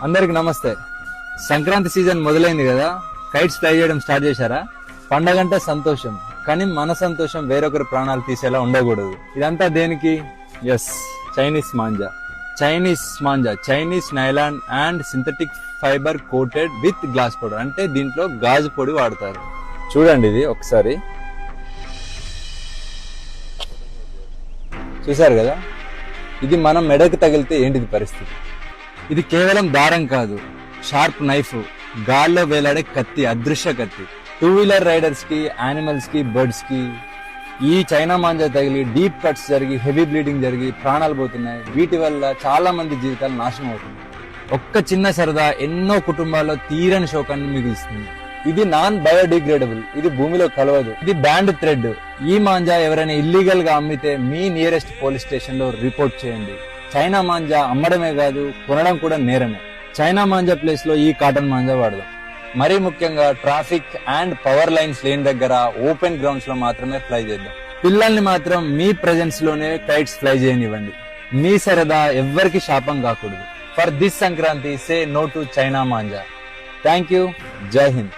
అందరికి నమస్తే. సంక్రాంతి సీజన్ మొదలైంది కదా, కైట్స్ ఫ్లై చేయడం స్టార్ట్ చేశారా? పండగంటే సంతోషం, కానీ మన సంతోషం వేరొకరి ప్రాణాలు తీసేలా ఉండకూడదు. ఇదంతా దేనికి? Yes, Chinese manja. Chinese nylon and synthetic fibre coated with glass powder. అంటే దీంట్లో గాజు పొడి వాడతారు. చూడండి, ఇది ఒకసారి చూసారు కదా, ఇది మనం మెడకు తగిలితే ఏంటిది పరిస్థితి? ఇది కేవలం దారం కాదు, షార్ప్ నైఫ్, గాల్లో వేలాడే కత్తి, అదృశ్య కత్తి. 2-వీలర్ రైడర్స్ కి, యానిమల్స్ కి, బర్డ్స్ కి ఈ చైనా మాంజా తగిలి డీప్ కట్స్ జరిగి హెవీ బ్లీడింగ్ జరిగి ప్రాణాలు పోతున్నాయి. వీటి వల్ల చాలా మంది జీవితాలు నాశనం అవుతున్నాయి. ఒక్క చిన్న సరదా ఎన్నో కుటుంబాల్లో తీరని శోకాన్ని మిగులుస్తుంది. ఇది నాన్ బయోడిగ్రేడబుల్, ఇది భూమిలో కలవదు, ఇది బ్యాండ్ థ్రెడ్. ఈ మాంజా ఎవరైనా ఇల్లీగల్ గా అమ్మితే మీ నియరెస్ట్ పోలీస్ స్టేషన్ లో రిపోర్ట్ చేయండి. చైనా మాంజా అమ్మడమే కాదు, కొనడం కూడా నేరమే. చైనా మాంజా ప్లేస్ లో ఈ కాటన్ మాంజా వాడదాం. మరీ ముఖ్యంగా ట్రాఫిక్ అండ్ పవర్ లైన్స్ లేని దగ్గర ఓపెన్ గ్రౌండ్స్ లో మాత్రమే ఫ్లై చేద్దాం. పిల్లల్ని మాత్రం మీ ప్రెజెన్స్ లోనే కైట్స్ ఫ్లై చేయనివ్వండి. మీ సరదా ఎవ్వరికి శాపం కాకూడదు. For this Sankranti, say no to China manja. Thank you. Jai Hind.